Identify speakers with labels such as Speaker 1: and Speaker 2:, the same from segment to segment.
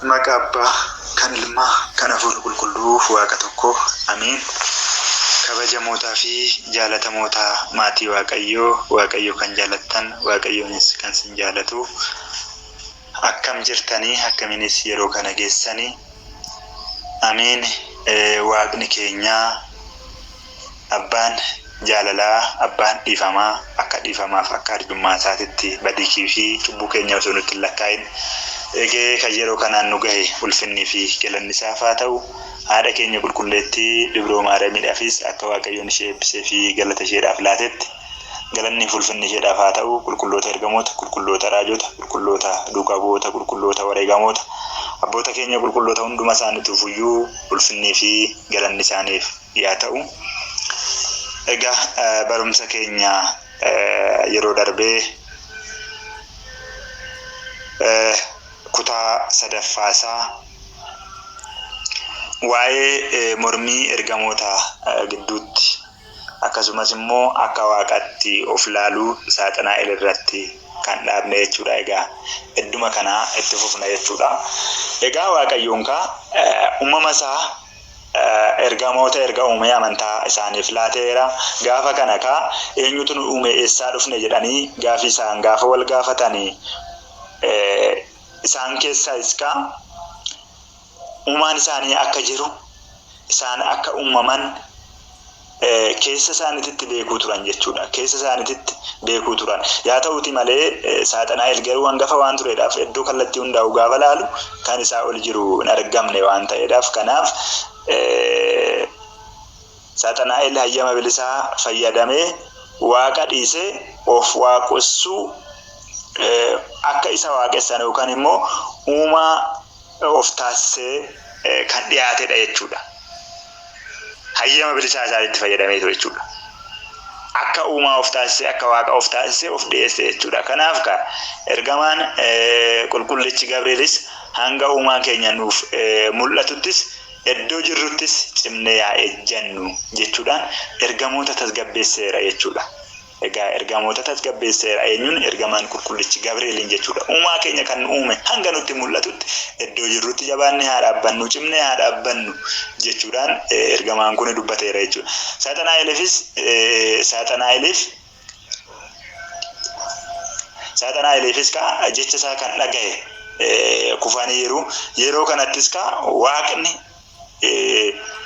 Speaker 1: Maqaba kan ilma kan afur qulqulluu waaqa tokko amiin. Kabajamoota fi jaalatamoota maatii waaqayyoo kan jaalattan waaqayyoonis kan sin jaalatu akkam jirtanii akkaminis yeroo kana geessanii amiin. Waaqni keenya abbaan jaalalaa abbaan dhiifamaa akka dhiifamaaf akka arjummaa isaatitti badii fi cubbuu keenya osoo nutti hin lakkaa'in eegee kan yeroo kanaan nu gahe ulfinni fi galanni isaaf haa ta'u. Haadha keenya qulqulleettii Dhibroo Maariyaamiidhaafis akka waaqayyoon ishee eebbisee fi galata isheedhaaf laatetti galanni fi ulfinni isheedhaaf haa ta'u. Qulqulloota ergamoota, qulqulloota raajota, qulqulloota duukaa bu'oota, qulqulloota wareegamoota, abboota keenya qulqulloota hunduma isaaniitiif iyyuu ulfinni fi galanni isaaniif haa ta'u. Egaa barumsa keenya yeroo darbee kutaa sadaffaasaa waa'ee mormii ergamoota gidduutti akkasumas immoo akka waaqatti of laaluu Saaxanaa'el irratti kan dhaabne jechuudha. Egaa idduma kana itti fufna jechuudha. Egaa waaqayyoon uumama isaa ergamoota erga uume amantaa isaaniif laateera. Gaafa kana eenyutu nu uume eessaa dhufne jedhanii gaafi isaan gaafa wal gaafatanii isaan keessaa uumaan isaanii akka jiru isaan akka uumaman keessa isaaniitti beekuu turan jechuudha. Keessa isaaniitti beekuu turan. Yaa ta'uuti malee Saaxanaa'el garuu hangafa waan tureedhaaf iddoo kallattii hundaa'u gaafa laalu kan isaa ol jiru hin argamne waan ta'eedhaaf kanaaf Saaxanaa'el hayyama bilisaa fayyadamee waaqa dhiisee of waaqessuu akka isa waaqessan yookaan immoo uumaa of taasisee kan dhiyaatedha jechuudha. Hayyama bilisaa isaatti fayyadamee ture jechuudha. Akka uumaa of taasisee akka waaqa of taasisee of dhiyeesse jechuudha. Kanaaf ergamaan qulqullichi Gabri'eelis hanga uumaa keenya nuuf mul'atuttis iddoo jirruttis cimnee yaa ejjannu jechuudhaan ergamoota tasgabbeesseera jechuudha. Egaa ergamoota tasgabbeesseera eenyuun ergamaan qulqullichi Gabri'eeliin jechuudha. Uumaa keenya kan uume hanga nutti mul'atutti iddoo jirrutti jabaannee haa dhaabbannu cimnee haa dhaabbannu jechuudhaan ergamaan kun dubbateera jechuudha. Saaxanaa'eliifis jecha isaa kan dhagahe kufaniiru. Yeroo kanattis waaqni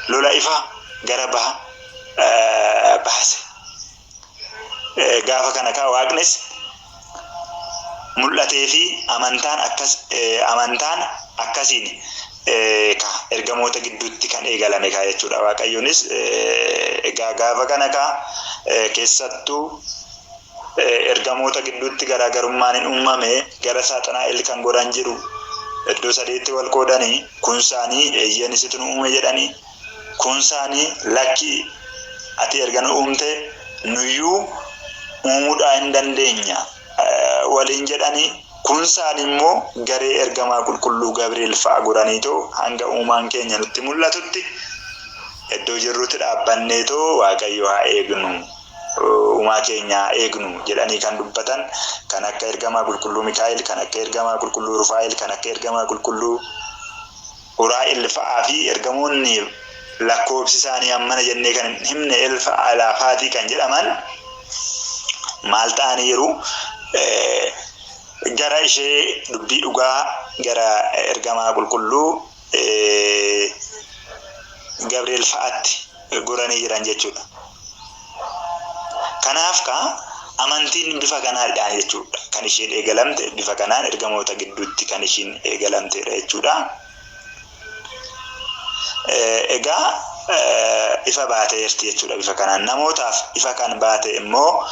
Speaker 1: lola ifa gara baase. Gaafa kana waaqnis mul'atee fi amantaan akkasiin ergamoota gidduutti kan eegalame jechuudha. Waaqayyoonis gaafa kana keessattuu ergamoota gidduutti garaagarummaan hin uumame gara Saaxanaa'el kan godhan jiru iddoo sadeetti wal qoodanii kun isaanii eeyyanisitu nu uume jedhanii kun isaanii lakki ati erga nu uumte nuyyuu uumuudhaa hin dandeenya waliin jedhanii kun isaan immoo garee ergamaa qulqulluu Gabri'eel fa'a godhaniitoo hanga uumaan keenya nutti mul'atutti iddoo jirrutti dhaabbanneetoo waaqayyo haa eegnu uumaa keenya haa eegnu jedhanii kan dubbatan kan akka ergamaa qulqulluu Mikaa'el kan akka ergamaa qulqulluu Rufaa'el kan akka ergamaa qulqulluu Uraa'el fa'aa fi ergamoonni lakkoobsi isaanii hammana jennee kan hin himne elfa alaafaatii kan jedhaman maal ta'aniiru gara ishee dubbii dhugaa gara ergamaa qulqulluu Gabri'eel fa'aatti goranii jiran jechuudha. Kanaaf amantiin bifa kanaadhaan jechuudha. Kan isheen eegalamte bifa kanaan ergamoota gidduutti kan isheen eegalamtedha jechuudha. Egaa ifa baateerti jechuudha bifa kanaan. Namootaaf ifa kan baate immoo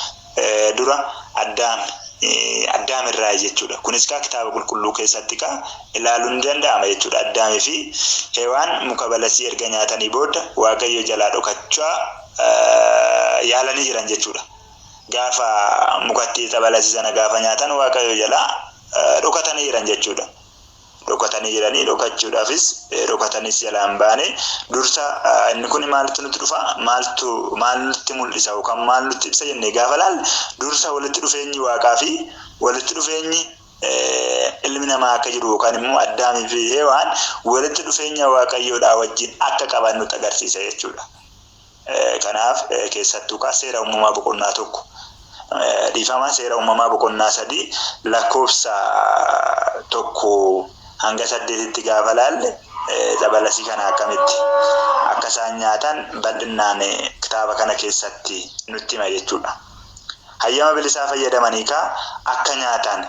Speaker 1: dura Addaam irraa jechuudha. Kunis kitaaba qulqulluu keessatti ilaaluun ni danda'ama jechuudha. Addaamii fi Hewaan muka balasii erga nyaatanii booda waaqayyo jalaa dhokachaa yaalanii jiran jechuudha. Gaafa mukatti balasii sana gaafa nyaatan waaqayyo jalaa dhokatanii jiran jechuudha. Dhokatanii jiranii dhokachuudhaafis dhokatanis jalaan baane dursa inni kun maaltu nutti dhufa maal nutti mul'isa yookaan maal nutti ibsa jennee gaafa laal dursa walitti dhufeenyi waaqaa fi walitti dhufeenyi ilmi namaa akka jiru yookaan immoo Addaamii fi Hewaan walitti dhufeenya Waaqayyoodhaa wajjin akka qaban nutti agarsiisa jechuudha. Kanaaf keessattuu seera uumamaa boqonnaa 1 dhiifama seera uumamaa boqonnaa 3 lakkoofsa 1 hanga 8tti gaafa laalle dabalasii kana akkamitti akka isaan nyaatan bal'inaan kitaaba kana keessatti nutti hima jechuudha. Hayyama bilisaa fayyadamanii akka nyaatan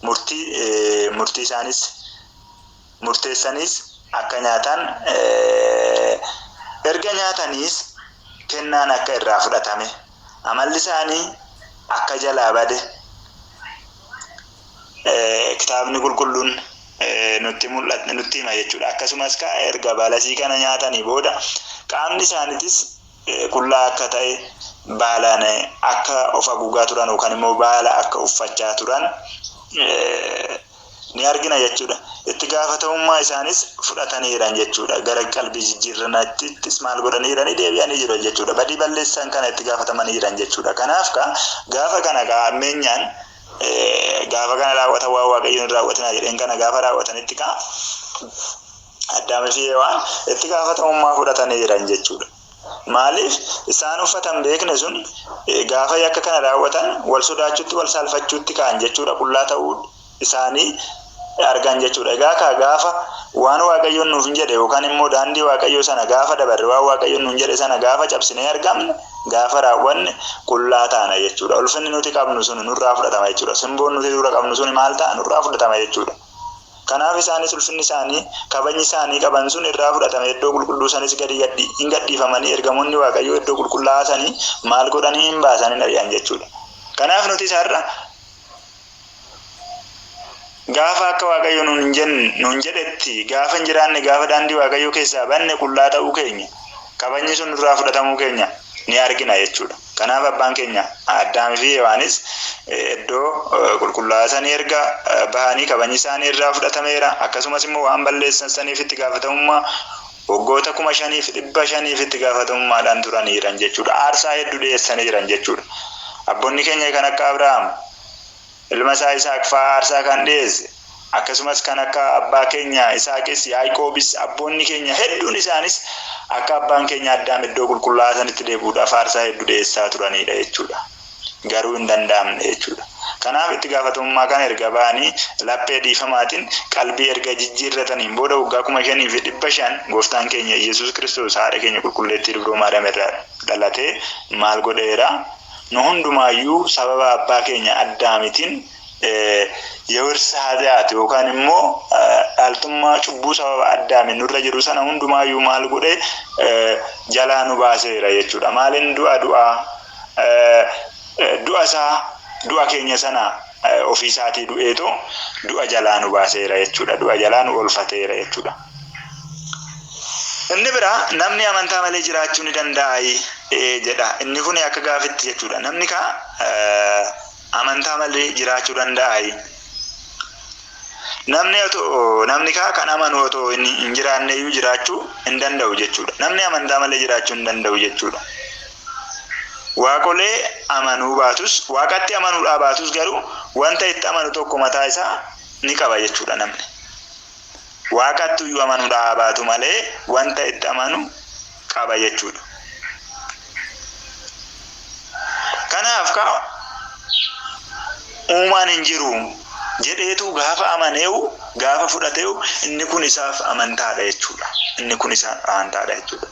Speaker 1: murtii isaanis murteessanis akka nyaatan erga nyaataniis kennaan akka irraa fudhatame amalli isaanii akka jalaa bade kitaabni qulqulluun nutti hima jechuudha. Akkasumas erga balasii kana nyaatanii booda qaamni isaaniitis qullaa akka ta'e baalaan akka of haguugaa turan yookaan immoo baala akka uffachaa turan ni argina jechuudha. Itti gaafatamummaa isaanis fudhataniiran jechuudha. Gara qalbii jijjiirranaattis maal godhaniirani deebi'anii jiru jechuudha. Badii balleessan kana itti gaafatamaniiran jechuudha. Kanaaf gaafa kana ammeenyaan gaafa kana raawwatan waan Waaqayyoon raawwatina jedheen kana gaafa raawwatanitti Addaamii fi Hewaan itti gaafatamummaa fudhataniiran jechuudha. Maaliif isaan uffatan beekne sun gaafa yakka kana raawwatan wal sodaachuutti wal saalfachuutti ka'an jechuudha. Qullaa ta'uu isaanii argan jechuudha. Egaa gaafa waan Waaqayyoon nuuf hin jedhe yookaan immoo daandii Waaqayyoo sana gaafa dabarre waan Waaqayyoon nuuf jedhe sana gaafa cabsinee argamne gaafa raawwanne qullaa taana jechuudha. Ulfinni nuti qabnu sun nurraa fudhatama jechuudha. Simboon nuti dura qabnu sun maal ta'a nurraa fudhatama jechuudha. Kanaaf isaanis ulfinni isaanii kabajni isaanii qaban sun irraa fudhatame iddoo qulqulluu sanis hin gadhiifamanii ergamoonni Waaqayyoo iddoo qulqullaa'aa sanii maal godhanii hin baasanii ari'an jechuudha. Kanaaf nuti isaarra gaafa akka Waaqayyo nuun jedhetti gaafa hin jiraanne gaafa daandii Waaqayyoo keessaa banne qullaa ta'uu keenya kabajni sun irraa fudhatamuu keenya ni argina jechuudha. Kanaaf abbaan keenya Addaamii fi Hewaanis iddoo qulqullaa'aa sanii erga bahanii kabajni isaanii irraa fudhatameera. Akkasumas immoo waan balleessan saniif itti gaafatamummaa waggoota 5,500 itti gaafatamummaadhaan turaniiran jechuudha. Aarsaa hedduu dhiyeessanii jiran jechuudha. Abboonni keenya kan akka Abrahaam ilma isaa Isaaq fa'aa aarsaa kan dhiyeesse akkasumas kan akka abbaa keenya Isaaqis Yaaqoobis abboonni keenya hedduun isaanis akka abbaan keenya Addaam iddoo qulqullaa'aa sanitti deebi'uudhaaf aarsaa hedduu dhiyeessaa turanidha jechuudha. Garuu hin danda'amne jechuudha. Kanaaf itti gaafatamummaa kana erga ba'anii laphee dhiifamaatiin qalbii erga jijjiirrataniin booda waggaa 5,500 gooftaan keenya Yesuus Kiristoos haadha keenya qulqulleettii dubroo Maariyaam irraa dhalatee maal godheera? Nu hundumaayyuu sababa abbaa keenya Addaamitiin የውርስ ኃጢአት yookaan immoo dhaaltummaa cubbuu sababa Addaamiin nurra jiru sana hundumaayyuu maal godhe jalaa nu baaseera jechuudha. Maaliin du'a keenya sana ofii isaatii du'eeto du'a jalaa nu baaseera jechuudha. Du'a jalaa nu oolfateera jechuudha. Inni biraa namni amantaa malee jiraachuu ni danda'a jedha. Inni kun akka gaafitti jechuudha. Namni amantaa malee jiraachuu danda'a. Namni kan amanu otoo hin jiraanne iyyuu jiraachuu hin danda'u jechuudha. Namni amantaa malee jiraachuu hin danda'u jechuudha. Waaqolee amanuu baatus waaqatti amanuudhaa baatus garuu wanta itti amanu tokko mataa isaa ni qaba jechuudha namni. Waaqatti iyyuu amanuudhaa baatu malee wanta itti amanu qaba jechuudha. Kanaaf uumaan hin jiru jedheetu gaafa amaneewu gaafa fudhateewu inni kun isaaf amantaadha jechuudha. Inni kun isaaf amantaadha jechuudha.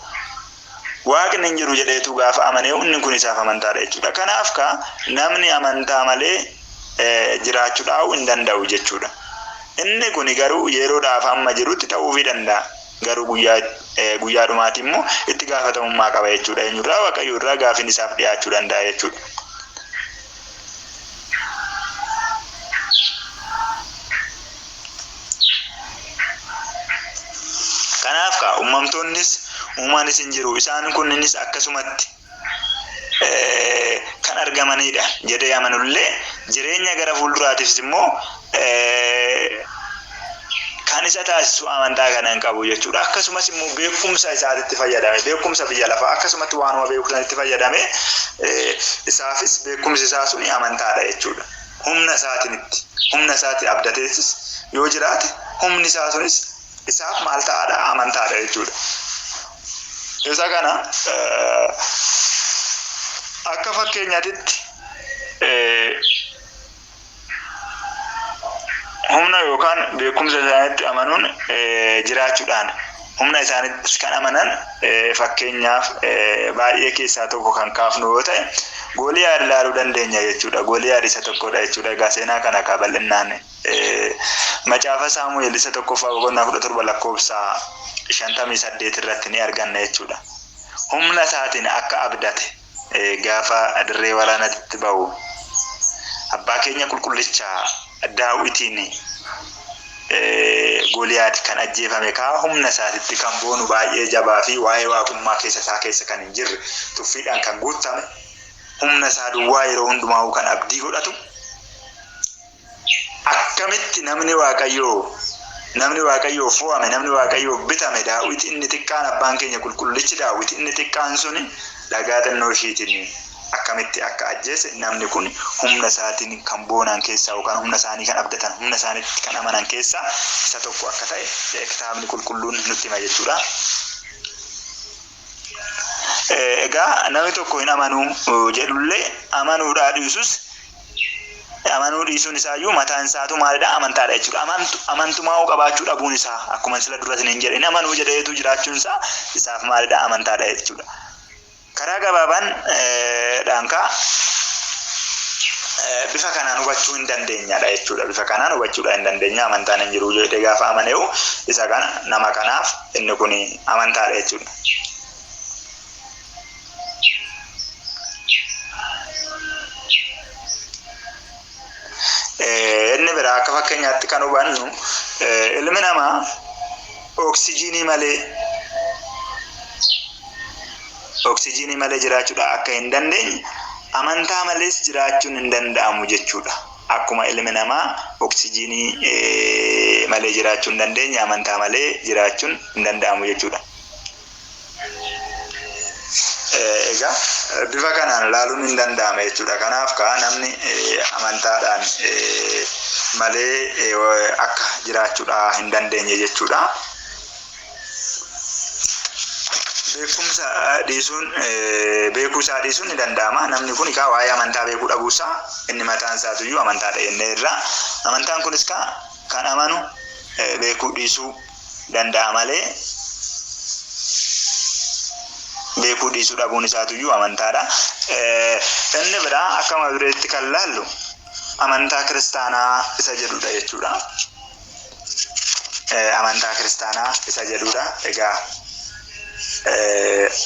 Speaker 1: Waaqni hin jiru jedheetu gaafa amaneewu inni kun isaaf amantaadha jechuudha. Kanaaf namni amantaa malee jiraachuudhaaf hin danda'u jechuudha. Inni kun garuu yeroodhaaf amma jirutti ta'uu danda'a. Garuu guyyaa dhumaatti immoo itti gaafatamummaa qaba jechuudha. Eenyurraa Waaqayyo irraa gaafin isaaf dhiyaachuu danda'a jechuudha. Kanaaf uumamaanis hin jiru. Isaan kunninis akkasumatti kan argamanidha jedhee amanullee jireenya gara fuulduraatiifis immoo kan isa taasisu amantaa kana hin qabu jechuudha. Akkasumas immoo beekumsa isaatti fayyadame beekumsa biyya lafaa akkasumatti waanuma beekumsatti fayyadame isaafis beekumsi isaa sun amantaadha jechuudha. Humna isaatti abdateessis yoo jiraate humni isaa sunis isaaf maal ta'aadha amantaadha jechuudha. Isa kana akka fakkeenyaatti humna yookaan beekumsa isaaniitti amanuun jiraachuudhaan humna isaaniitti kan amanan fakkeenyaaf baay'ee keessaa tokko kan kaafnu yoo ta'e Gooliyaad ilaaluu dandeenya jechuudha. Gooliyaad isa tokkodha jechuudha. Egaa seenaa kana bal'inaan macaafa Saamu'eel isa tokkoffaa boqonnaa 17 lakkoofsa 58 irratti ni arganna jechuudha. Humna isaatiin akka abdate gaafa dirree waraanaatti ba'u abbaa keenya qulqullicha Daawitiin Gooliyaad kan ajjeefame kaa humna isaatitti kan boonu baay'ee jabaa fi waa'ee waaqummaa keessa kan hin jirre tuffiidhaan kan guutame humna isaa duwwaa yeroo hundumaa kan abdii godhatu akkamitti namni waaqayyoo fo'ame namni waaqayyoo bitame Daawit inni xiqqaan abbaan keenya qulqullichi Daawit inni xiqqaan suni dhagaa xinnoo ishiitiin akkamitti akka ajjeese namni kun humna isaatiin kan boonaan keessaa yookaan humna isaanii kan abdatan humna isaaniitti kan amanan keessaa isa tokko akka ta'e kitaabni qulqulluun nutti hima jechuudha. Egaa namni tokko hin amanuu jedhullee amanuudhaa amanuu dhiisuun isaayyuu mataan isaatu maalidha amantaadha jechuudha. Amantumaa qabaachuu dhabuun isaa akkuma sila duratiin hin jedhin amanuu jedheetu jiraachuun isaaf maalidha amantaadha jechuudha. Karaa gabaabaan dhaankaa bifa kanaan hubachuu hin dandeenyadha jechuudha. Bifa kanaan hubachuudha hin dandeenya amantaan hin jiru jedhee gaafa amaneewu isa kana nama kanaaf inni kun amantaadha jechuudha. Inni biraa akka fakkeenyaatti kan hubannu ilmi namaa oksijiinii malee jiraachuudha akka hin dandeenye amantaa malees jiraachuun hin danda'amu jechuudha. Akkuma ilmi namaa oksijiinii malee jiraachuu hin dandeenye amantaa malee jiraachuun hin danda'amu jechuudha. Egaa bifa kanaan ilaaluun hin danda'ama jechuudha. Kanaaf namni amantaadhaan malee akka jiraachuudha hin dandeenye jechuudha. Beekumsa dhiisuun ni danda'ama. Namni kun waa'ee amantaa beekuu dhabuusaa inni mataan isaatuyyuu amantaadha jennee irraa. Amantaan kunis kan amanu beekuu dhiisuu danda'a malee beekuu dhiisuu dhabuun isaatuyyuu amantaadha. Inni biraa akka madureetti kan laallu amantaa kiristaanaa isa jedhudha jechuudha. Amantaa kiristaanaa isa jedhudha. Egaa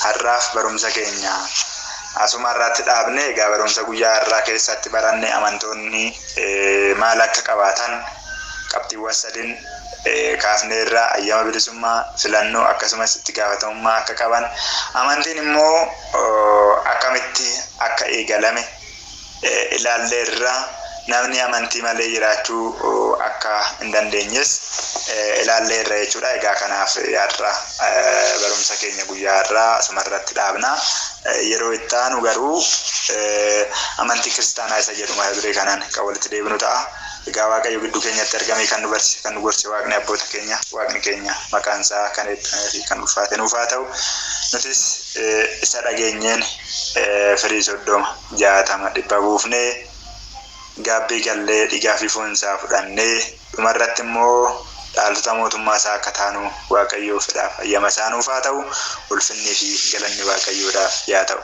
Speaker 1: har'aaf barumsa keenya asuma irratti dhaabne egaa barumsa guyyaa har'aa keessatti baranne amantoonni maal akka qabaatan qabxiiwwan sadin kaafnee irraa ayyama bilisummaa filannoo akkasumas itti gaafatamummaa akka qaban amantiin immoo akkamitti akka eegalame ilaallee irraa namni amantii malee jiraachuu akka hin dandeenyes ilaallee irra jechuudha. Egaa kanaaf har'a barumsa keenya guyyaa har'aa asuma irratti dhaabna. Yeroo itti aanu garuu amantii kiristaanaa isa jedhu mata duree kanaan kan walitti deebinu ta'a. Egaa Waaqayyo gidduu keenyatti argame kan nu barsiise kan nu gorse Waaqni abboota keenya Waaqni keenya maqaan isaa kan eebbifamee fi kan ulfaate nuuf haa ta'u. Nutis isa dhageenyeen firii 30 60 100 buufnee gaabbii gallee dhiigaa fi foon isaa fudhannee dhumarratti immoo dhaaltota mootummaa isaa akka taanu Waaqayyoo fedhaaf ayyama isaa nuuf haa ta'u. Ulfinnii fi galanni Waaqayyoodhaaf haa ta'u.